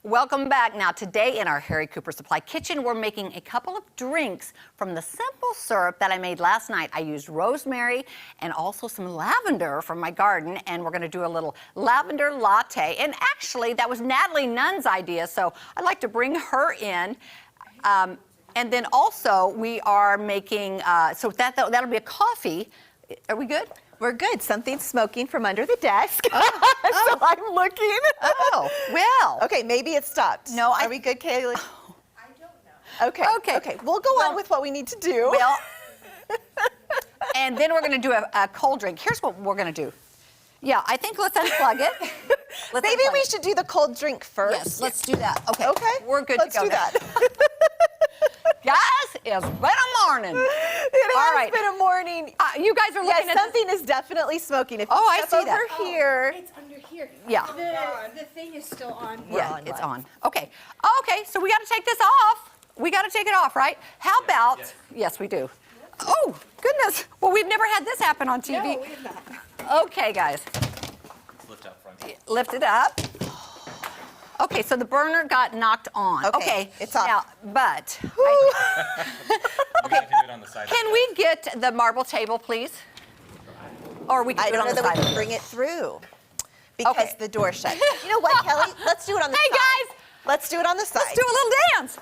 Welcome back. Now, today in our Harry Cooper Supply Kitchen, we're making a couple of drinks from the simple syrup that I made last night. I used rosemary and also some lavender from my garden, and we're going to do a little lavender latte. And actually, that was Natalie Nunn's idea, so I'd like to bring her in. And then also, we are making, so that'll be a coffee. Are we good? We're good. Something's smoking from under the desk. So I'm looking. Oh, well. Okay, maybe it stopped. No, Are we good, Kaylee? I don't know. Okay. Okay. We'll go on with what we need to do. Well, and then we're going to do a cold drink. Here's what we're going to do. Yeah, I think let's unplug it. Maybe we should do the cold drink first. Yes, let's do that. Okay. Okay. We're good Let's to go. do that. Guys, it's been a morning. It has been a morning. You guys are looking Yes, at something is definitely smoking. If you I step see over that. here. It's under here. Yeah. The thing is still on. Yeah, it's on. Okay. Okay, so we got to take this off. We got to take it off, right? How about, yes, we do. Oh, goodness. Well, we've never had this happen on TV. No, we have not. Okay, guys. Lift up front. Lift it up. Okay, so the burner got knocked on. Okay, it's off. Now, but We have to do it on the side. can we get the marble table, please? Or we can I do it don't on know the that we side. can bring it through because Okay. the door's shut. You know what, Kelly? Let's do it on the Hey, side. guys! Let's do it on the side. Let's do a little dance.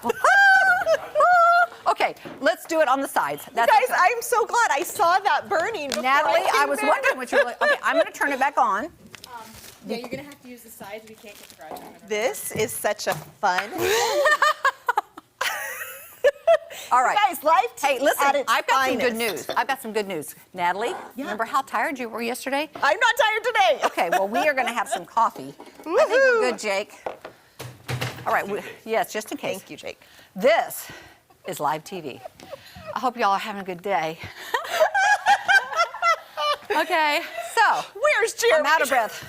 Okay, let's do it on the sides. That's Guys, okay. I'm so glad I saw that burning before Natalie, I came was in. wondering what you were like. Okay, I'm going to turn it back on. Yeah, you're gonna have to use the sides. We can't get the garage door. This is such a fun. All right. Guys, life Hey, at listen, its I've got some good finest. news. I've got some good news. Natalie, remember how tired you were yesterday? I'm not tired today. Okay, well, we are going to have some coffee. I think we're good, Jake. All right, yes, just in case. Thank you, Jake. This is live TV. I hope y'all are having a good day. Okay, so Where's Jeremy? I'm out of breath.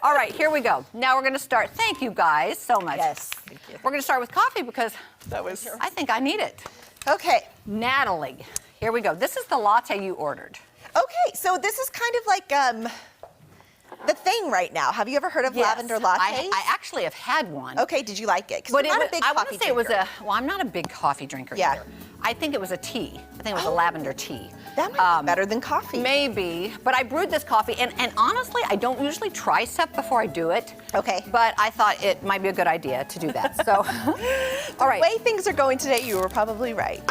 All right, here we go. Now we're going to start. Thank you guys so much. Yes, thank you. We're going to start with coffee because That was I think I need it. okay. Natalie, here we go. This is the latte you ordered. Okay, so this is kind of like the thing right now. Have you ever heard of lavender lattes? I actually have had one. Okay, did you like it? Because But I'm not a big I coffee wouldn't say it was drinker. well, I'm not a big coffee drinker Yeah. either. I think it was a tea. I think it was a lavender tea. That might be better than coffee. Maybe, but I brewed this coffee, and honestly, I don't usually try stuff before I do it. Okay. But I thought it might be a good idea to do that, so. All right. The way things are going today, you were probably right.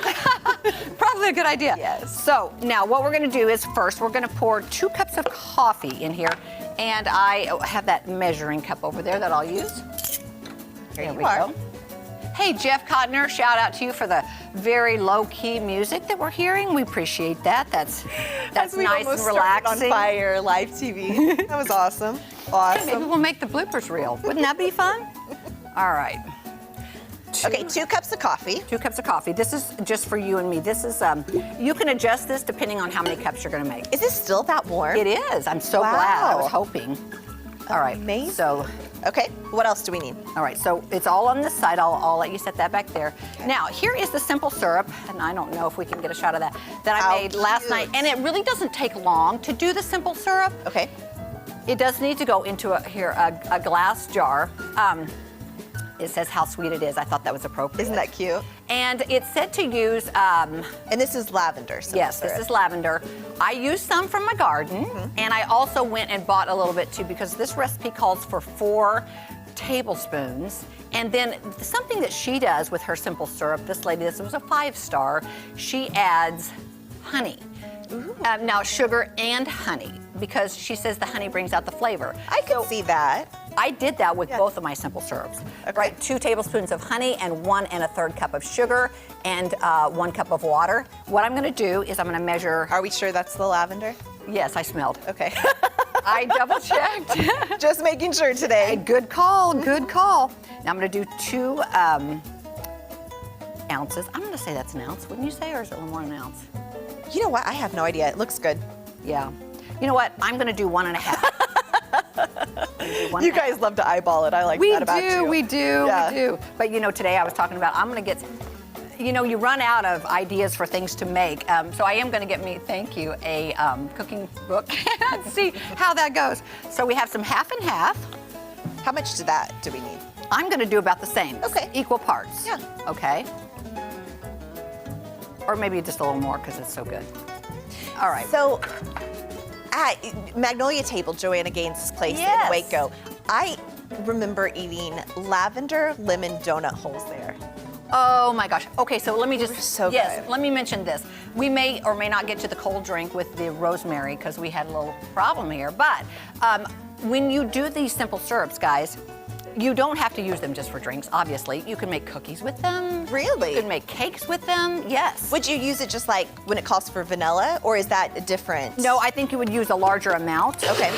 Probably a good idea. Yes. So now what we're going to do is first we're going to pour 2 cups of coffee in here, and I have that measuring cup over there that I'll use. Here we you are. go. Hey, Jeff Cotner, shout out to you for the very low-key music that we're hearing. We appreciate that. That's As we nice almost and relaxing. started on fire, live TV. That was awesome. Maybe Awesome. we'll make the bloopers reel. Wouldn't that be fun? All right. Okay, 2 cups of coffee. 2 cups of coffee. This is just for you and me. This is, you can adjust this depending on how many cups you're going to make. Is this still that warm? It is. I'm so glad. I was Wow. hoping. All right. Amazing. So, Okay, what else do we need? all right. So it's all on this side. I'll let you set that back there. Now, here is the simple syrup, and I don't know if we can get a shot of that I How made last cute. night. And it really doesn't take long to do the simple syrup. Okay. It does need to go into a glass jar. It says how sweet it is. I thought that was appropriate. Isn't that cute? And it's said to use, And this is lavender. simple yes, this syrup. is lavender. I used some from my garden, and I also went and bought a little bit too because this recipe calls for 4 tablespoons. And then something that she does with her simple syrup, this lady, this was a 5-star, she adds honey. Now, sugar and honey, because she says the honey brings out the flavor. I could see that. I did that with Yeah. both of my simple syrups. Okay. Right, 2 tablespoons of honey and 1 1/3 cup of sugar and 1 cup of water. What I'm going to do is I'm going to measure. Are we sure that's the lavender? Yes, I smelled. Okay. I double checked. Just making sure today. Good call. Good call. Now I'm going to do 2 ounces. I'm going to say that's an ounce. Wouldn't you say, or is it a little more than an ounce? You know what? I have no idea. It looks good. Yeah. You know what? I'm going to do 1 1/2. You guys love to eyeball it. I like We that about do, you. we do, Yeah. we do. But you know, today I was talking about I'm going to get, you know, you run out of ideas for things to make. So I am going to get me, thank you, a cooking book and see how that goes. So we have some half and half. How much do we need? I'm going to do about the same. Okay. Equal parts. Yeah. Okay. Or maybe just a little more because it's so good. All right. So, at Magnolia Table, Joanna Gaines' place Yes. in Waco, I remember eating lavender lemon donut holes there. Oh my gosh. Okay, so let me just so yes, good. let me mention this. We may or may not get to the cold drink with the rosemary because we had a little problem here. But when you do these simple syrups, guys, you don't have to use them just for drinks. Obviously, you can make cookies with them. Really? You can make cakes with them. Yes. Would you use it just like when it calls for vanilla, or is that a different? No, I think you would use a larger amount. Okay.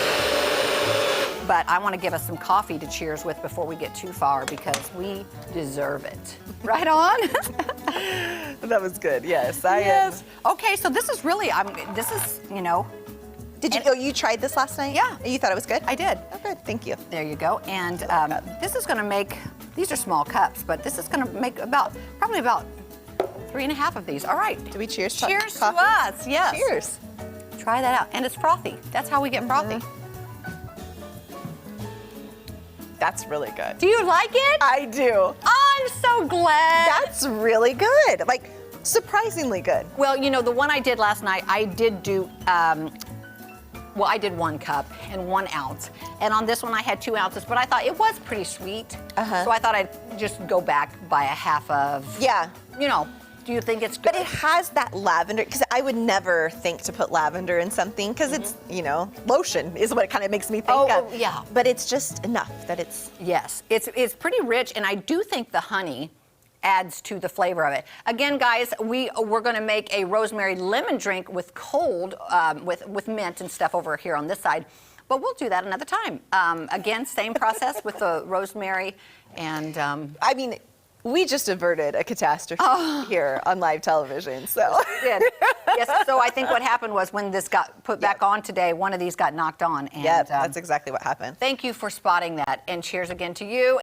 But I want to give us some coffee to cheers with before we get too far because we deserve it. Right on? That was good. Yes, Yes. Okay, so this is really, this is, you know, Did you? Oh, you tried this last night? Yeah. You thought it was good? I did. Oh, good. Thank you. There you go. And this is going to make, these are small cups, but this is going to make probably about 3.5 of these. All right. Do we cheers to Cheers to coffee? us. Yes. Cheers. Try that out. And it's frothy. That's how we get frothy. That's really good. Do you like it? I do. I'm so glad. That's really good. Like, surprisingly good. Well, you know, the one I did last night, I did do, well, I did 1 cup and 1 ounce. And on this one, I had 2 ounces, but I thought it was pretty sweet. So I thought I'd just go back by a half of, Yeah. you know, do you think it's good? But it has that lavender, because I would never think to put lavender in something, because it's, you know, lotion is what it kind of makes me think of. Oh, yeah. But it's just enough that it's... Yes, it's pretty rich, and I do think the honey adds to the flavor of it. Again, guys, we're going to make a rosemary lemon drink with cold, with mint and stuff over here on this side, but we'll do that another time. Again, same process with the rosemary, and I mean, we just averted a catastrophe here on live television, so... did. Yes, so I think what happened was when this got put back on today, one of these got knocked on. And, Yep, that's exactly what happened. Thank you for spotting that, and cheers again to you.